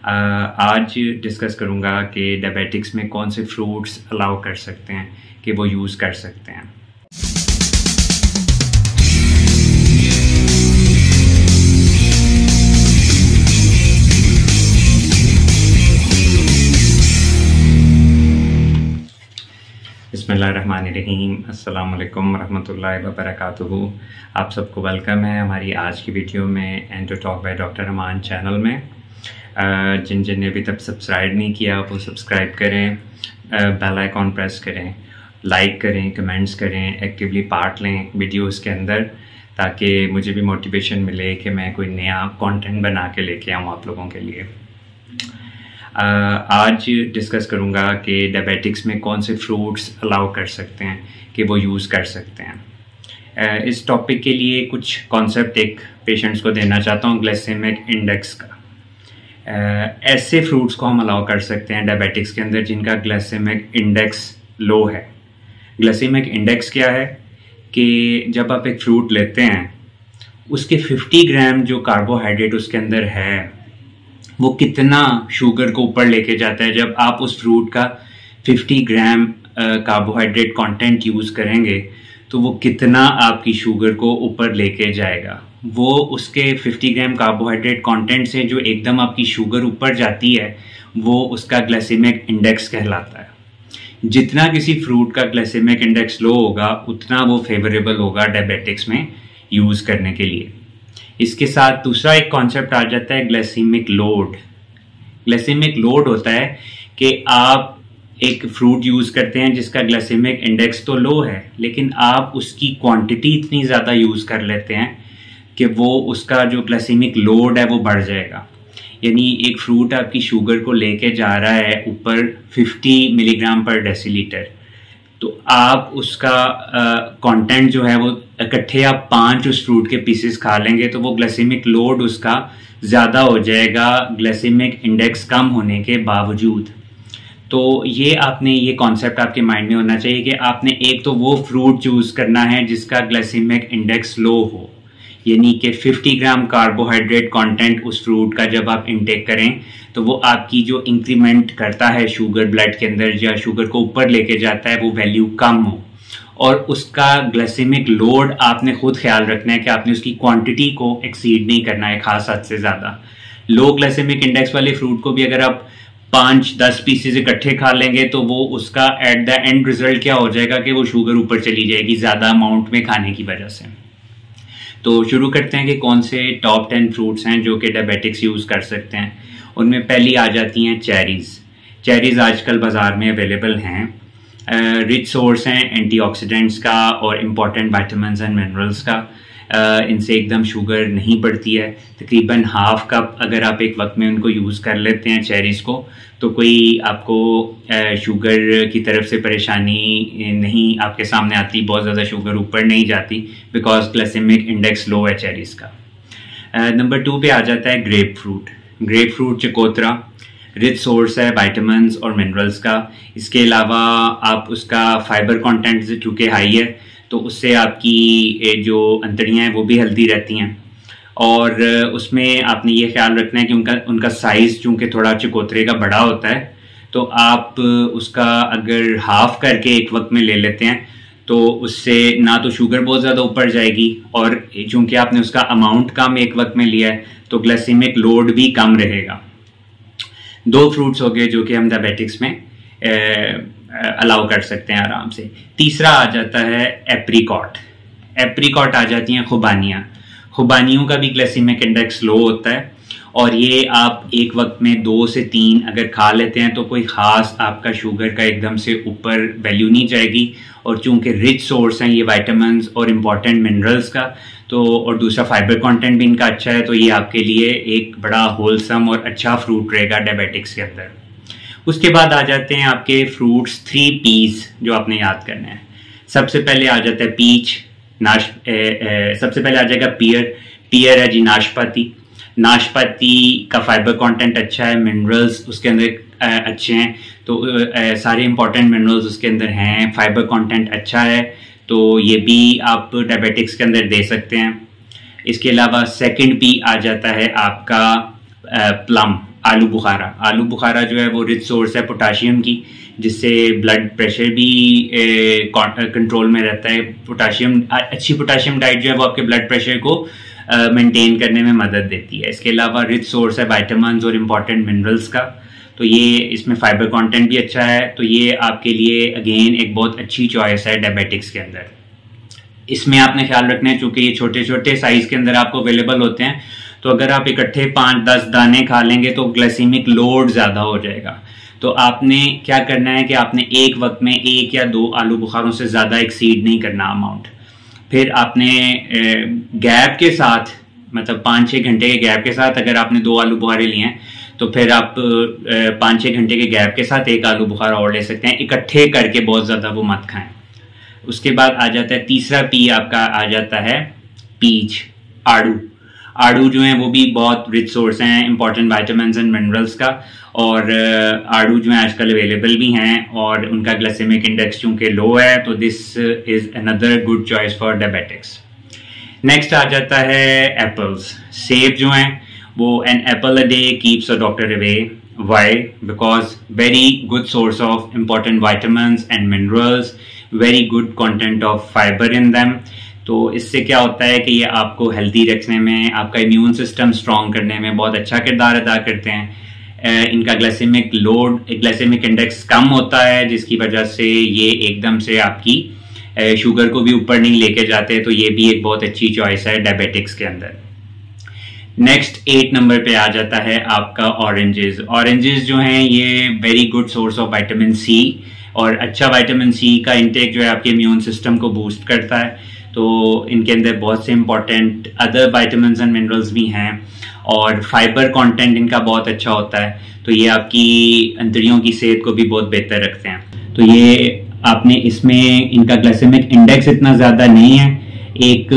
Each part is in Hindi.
आज डिस्कस करूँगा कि डायबिटिक्स में कौन से फ्रूट्स अलाउ कर सकते हैं कि वो यूज़ कर सकते हैं। बिस्मिल्लाहिर्रहमानिर्रहीम। अस्सलाम वालेकुम रहमतुल्लाहि व बरकातुहू। आप सबको वेलकम है हमारी आज की वीडियो में endo talk by doctor Aman channel में। जिन ने अभी तक सब्सक्राइब नहीं किया वो सब्सक्राइब करें, बेल आइकॉन प्रेस करें, लाइक करें, कमेंट्स करें, एक्टिवली पार्ट लें वीडियोस के अंदर, ताकि मुझे भी मोटिवेशन मिले कि मैं कोई नया कंटेंट बना के लेके आऊँ आप लोगों के लिए। आज डिस्कस करूँगा कि डायबिटिक्स में कौन से फ्रूट्स अलाउ कर सकते हैं कि वो यूज़ कर सकते हैं। इस टॉपिक के लिए कुछ कॉन्सेप्ट एक पेशेंट्स को देना चाहता हूँ ग्लाइसेमिक इंडेक्स का। ऐसे फ्रूट्स को हम अलाउ कर सकते हैं डायबिटिक्स के अंदर जिनका ग्लाइसेमिक इंडेक्स लो है। ग्लाइसेमिक इंडेक्स क्या है कि जब आप एक फ्रूट लेते हैं उसके 50 ग्राम जो कार्बोहाइड्रेट उसके अंदर है वो कितना शुगर को ऊपर लेके जाता है। जब आप उस फ्रूट का 50 ग्राम कार्बोहाइड्रेट कंटेंट यूज़ करेंगे तो वो कितना आपकी शुगर को ऊपर लेके जाएगा। वो उसके 50 ग्राम कार्बोहाइड्रेट कंटेंट से जो एकदम आपकी शुगर ऊपर जाती है वो उसका ग्लाइसेमिक इंडेक्स कहलाता है। जितना किसी फ्रूट का ग्लाइसेमिक इंडेक्स लो होगा उतना वो फेवरेबल होगा डायबिटिक्स में यूज़ करने के लिए। इसके साथ दूसरा एक कॉन्सेप्ट आ जाता है ग्लाइसेमिक लोड। ग्लाइसेमिक लोड होता है कि आप एक फ्रूट यूज़ करते हैं जिसका ग्लाइसेमिक इंडेक्स तो लो है, लेकिन आप उसकी क्वांटिटी इतनी ज़्यादा यूज़ कर लेते हैं कि वो उसका जो ग्लाइसेमिक लोड है वो बढ़ जाएगा। यानी एक फ्रूट आपकी शुगर को लेके जा रहा है ऊपर 50 मिलीग्राम पर डेसीलीटर, तो आप उसका कंटेंट जो है वो इकट्ठे आप 5 उस फ्रूट के पीसेस खा लेंगे तो वो ग्लाइसेमिक लोड उसका ज़्यादा हो जाएगा ग्लाइसेमिक इंडेक्स कम होने के बावजूद। तो ये आपने ये कॉन्सेप्ट आपके माइंड में होना चाहिए कि आपने एक तो वो फ्रूट चूज़ करना है जिसका ग्लाइसेमिक इंडेक्स लो हो, यानी कि 50 ग्राम कार्बोहाइड्रेट कंटेंट उस फ्रूट का जब आप इंटेक करें तो वो आपकी जो इंक्रीमेंट करता है शुगर ब्लड के अंदर या शुगर को ऊपर लेके जाता है वो वैल्यू कम हो, और उसका ग्लाइसेमिक लोड आपने खुद ख्याल रखना है कि आपने उसकी क्वांटिटी को एक्सीड नहीं करना है खास हद से ज़्यादा। लो ग्लाइसेमिक इंडेक्स वाले फ्रूट को भी अगर आप 5-10 पीसेज इकट्ठे खा लेंगे तो वो उसका एट द एंड रिजल्ट क्या हो जाएगा कि वो शुगर ऊपर चली जाएगी ज़्यादा अमाउंट में खाने की वजह से। तो शुरू करते हैं कि कौन से टॉप 10 फ्रूट्स हैं जो कि डायबिटिक्स यूज़ कर सकते हैं। उनमें पहली आ जाती हैं चेरीज़। चेरीज़ आजकल बाज़ार में अवेलेबल हैं। रिच सोर्स हैं एंटीऑक्सीडेंट्स का और इम्पॉर्टेंट विटामिन्स एंड मिनरल्स का। इनसे एकदम शुगर नहीं बढ़ती है। तकरीबन हाफ कप अगर आप एक वक्त में उनको यूज़ कर लेते हैं चेरीज़ को तो कोई आपको शुगर की तरफ से परेशानी नहीं आपके सामने आती, बहुत ज़्यादा शुगर ऊपर नहीं जाती बिकॉज ग्लाइसेमिक इंडेक्स लो है चेरीज़ का। नंबर 2 पे आ जाता है ग्रेप फ्रूट। ग्रेप फ्रूट चकोतरा रिच सोर्स है विटामिन्स और मिनरल्स का। इसके अलावा आप उसका फाइबर कंटेंट चूँकि हाई है तो उससे आपकी जो अंतड़ियाँ हैं वो भी हेल्दी रहती हैं, और उसमें आपने ये ख्याल रखना है कि उनका साइज़ चूँकि थोड़ा चकोतरे का बड़ा होता है तो आप उसका अगर हाफ करके एक वक्त में ले लेते हैं तो उससे ना तो शुगर बहुत ज़्यादा ऊपर जाएगी, और चूँकि आपने उसका अमाउंट कम एक वक्त में लिया है तो ग्लाइसेमिक लोड भी कम रहेगा। 2 फ्रूट्स हो गए जो कि हम डायबिटिक्स में अलाउ कर सकते हैं आराम से। तीसरा आ जाता है एप्रीकॉट। एप्रीकॉट आ जाती हैं खुबानियाँ। खुबानियों का भी ग्लाइसेमिक इंडेक्स लो होता है, और ये आप एक वक्त में 2 से 3 अगर खा लेते हैं तो कोई ख़ास आपका शुगर का एकदम से ऊपर वैल्यू नहीं जाएगी, और चूँकि रिच सोर्स हैं ये विटामिन्स और इम्पॉर्टेंट मिनरल्स का, तो और दूसरा फाइबर कंटेंट भी इनका अच्छा है, तो ये आपके लिए एक बड़ा होलसम और अच्छा फ्रूट रहेगा डायबिटिक्स के अंदर। उसके बाद आ जाते हैं आपके फ्रूट्स 3 P's जो आपने याद करना है। सबसे पहले आ जाता है पीच, सबसे पहले आ जाएगा पियर है जी नाशपाती। नाशपाती का फाइबर कंटेंट अच्छा है, मिनरल्स उसके अंदर अच्छे हैं, तो सारे इंपॉर्टेंट मिनरल्स उसके अंदर हैं, फाइबर कंटेंट अच्छा है, तो ये भी आप डायबिटिक्स के अंदर दे सकते हैं। इसके अलावा सेकंड पी आ जाता है आपका प्लम, आलू बुखारा जो है वो रिच सोर्स है पोटाशियम की, जिससे ब्लड प्रेशर भी कंट्रोल में रहता है। अच्छी पोटाशियम डाइट जो है वो आपके ब्लड प्रेशर को मेंटेन करने में मदद देती है। इसके अलावा रिच सोर्स है विटामिन्स और इम्पॉर्टेंट मिनरल्स का, तो ये इसमें फाइबर कंटेंट भी अच्छा है, तो ये आपके लिए अगेन एक बहुत अच्छी चॉइस है डायबिटिक्स के अंदर। इसमें आपने ख्याल रखना है, चूंकि ये छोटे छोटे साइज के अंदर आपको अवेलेबल होते हैं, तो अगर आप इकट्ठे 5-10 दाने खा लेंगे तो ग्लाइसेमिक लोड ज़्यादा हो जाएगा। तो आपने क्या करना है कि आपने एक वक्त में 1 या 2 आलू बुखारों से ज़्यादा एक्सीड नहीं करना अमाउंट। फिर आपने गैप के साथ, मतलब 5-6 घंटे के गैप के साथ, अगर आपने 2 आलू बुखारे लिए हैं तो फिर आप 5-6 घंटे के गैप के साथ 1 आलू बुखारा और ले सकते हैं। इकट्ठे करके बहुत ज़्यादा वो मत खाएं। उसके बाद आ जाता है तीसरा पी, आपका आ जाता है पीच, आड़ू जो है वो भी बहुत रिच सोर्स हैं इंपॉर्टेंट विटामिन्स एंड मिनरल्स का, और आड़ू जो है आजकल अवेलेबल भी हैं और उनका ग्लाइसेमिक इंडेक्स चूंकि लो है, तो this is another good choice for diabetics. Next आ जाता है एप्पल्स, सेब जो हैं वो an apple a day keeps a doctor away. Why? Because very good source of important vitamins and minerals, very good content of fibre in them. तो इससे क्या होता है कि ये आपको हेल्दी रखने में, आपका इम्यून सिस्टम स्ट्रॉन्ग करने में बहुत अच्छा किरदार अदा करते हैं। इनका ग्लाइसेमिक इंडेक्स कम होता है, जिसकी वजह से ये एकदम से आपकी शुगर को भी ऊपर नहीं लेके जाते, तो ये भी एक बहुत अच्छी चॉइस है डायबिटिक्स के अंदर। नेक्स्ट 8 नंबर पे आ जाता है आपका ऑरेंजेस जो हैं ये very good source of vitamin C, और अच्छा विटामिन सी का इंटेक जो है आपके इम्यून सिस्टम को बूस्ट करता है। तो इनके अंदर बहुत से important other vitamins and minerals भी हैं, और फाइबर कंटेंट इनका बहुत अच्छा होता है, तो ये आपकी अंतड़ियों की सेहत को भी बहुत बेहतर रखते हैं। तो ये आपने इसमें इनका ग्लाइसेमिक इंडेक्स इतना ज़्यादा नहीं है, एक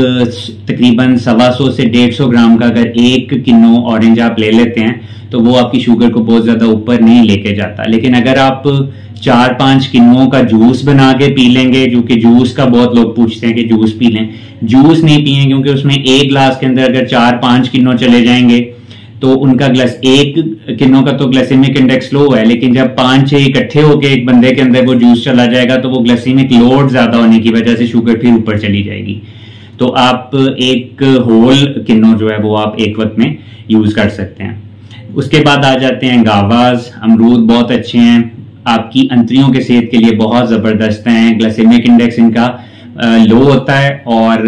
तकरीबन 125 से 150 ग्राम का अगर 1 किलो ऑरेंज आप ले लेते हैं तो वो आपकी शुगर को बहुत ज़्यादा ऊपर नहीं लेके जाता। लेकिन अगर आप 4-5 किलोओं का जूस बना के पी लेंगे, जो कि जूस का बहुत लोग पूछते हैं कि जूस पी लें, जूस नहीं पिए, क्योंकि उसमें 1 ग्लास के अंदर अगर 4-5 किलो चले जाएंगे तो उनका 1 किलो का तो ग्लाइसेमिक इंडेक्स लो है, लेकिन जब 5-6 इकट्ठे होकर एक बंदे के अंदर वो जूस चला जाएगा तो वो ग्लाइसेमिक लोड ज्यादा होने की वजह से शुगर फिर ऊपर चली जाएगी। तो आप 1 होल किलो जो है वो आप एक वक्त में यूज कर सकते हैं। उसके बाद आ जाते हैं गावाज, अमरूद बहुत अच्छे हैं, आपकी अंतड़ियों के सेहत के लिए बहुत जबरदस्त हैं। ग्लाइसेमिक इंडेक्स इनका लो होता है, और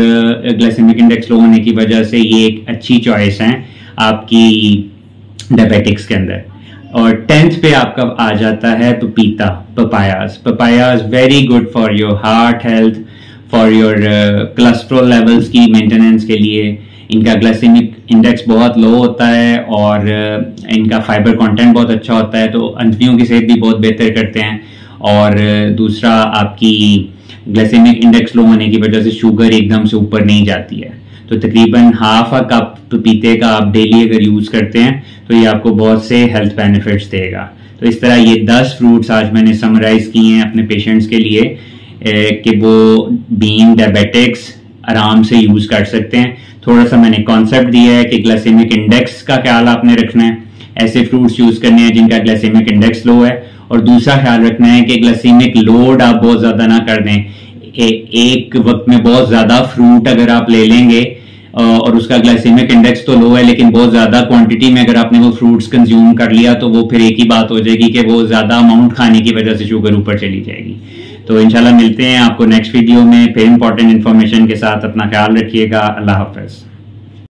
ग्लाइसेमिक इंडेक्स लो होने की वजह से ये एक अच्छी चॉइस है आपकी डायबिटिक्स के अंदर। और 10th पे आपका आ जाता है papayas very good for your heart health, for your cholesterol levels की मेंटेनेंस के लिए। इनका ग्लाइसेमिक इंडेक्स बहुत लो होता है और इनका फाइबर कंटेंट बहुत अच्छा होता है, तो अंतड़ियों की सेहत भी बहुत बेहतर करते हैं। और दूसरा, आपकी ग्लाइसेमिक इंडेक्स लो होने की वजह से शुगर एकदम से ऊपर नहीं जाती है। तो तकरीबन ½ कप पपीते का आप डेली अगर यूज करते हैं तो ये आपको बहुत से हेल्थ बेनिफिट्स देगा। तो इस तरह ये 10 फ्रूट्स आज मैंने समराइज किए हैं अपने पेशेंट्स के लिए कि वो बीइंग डायबिटिक्स आराम से यूज कर सकते हैं। थोड़ा सा मैंने कॉन्सेप्ट दिया है कि ग्लाइसेमिक इंडेक्स का ख्याल आपने रखना है, ऐसे फ्रूट्स यूज करने हैं जिनका ग्लाइसेमिक इंडेक्स लो है, और दूसरा ख्याल रखना है कि ग्लाइसेमिक लोड आप बहुत ज्यादा ना कर दें। एक वक्त में बहुत ज्यादा फ्रूट अगर आप ले लेंगे और उसका ग्लाइसेमिक इंडेक्स तो लो है, लेकिन बहुत ज्यादा क्वांटिटी में अगर आपने वो फ्रूट्स कंज्यूम कर लिया तो वो फिर एक ही बात हो जाएगी कि वो ज्यादा अमाउंट खाने की वजह से शुगर ऊपर चली जाएगी। तो इंशाल्लाह मिलते हैं आपको नेक्स्ट वीडियो में फिर इंपॉर्टेंट इन्फॉर्मेशन के साथ। अपना ख्याल रखिएगा। अल्लाह हाफिज।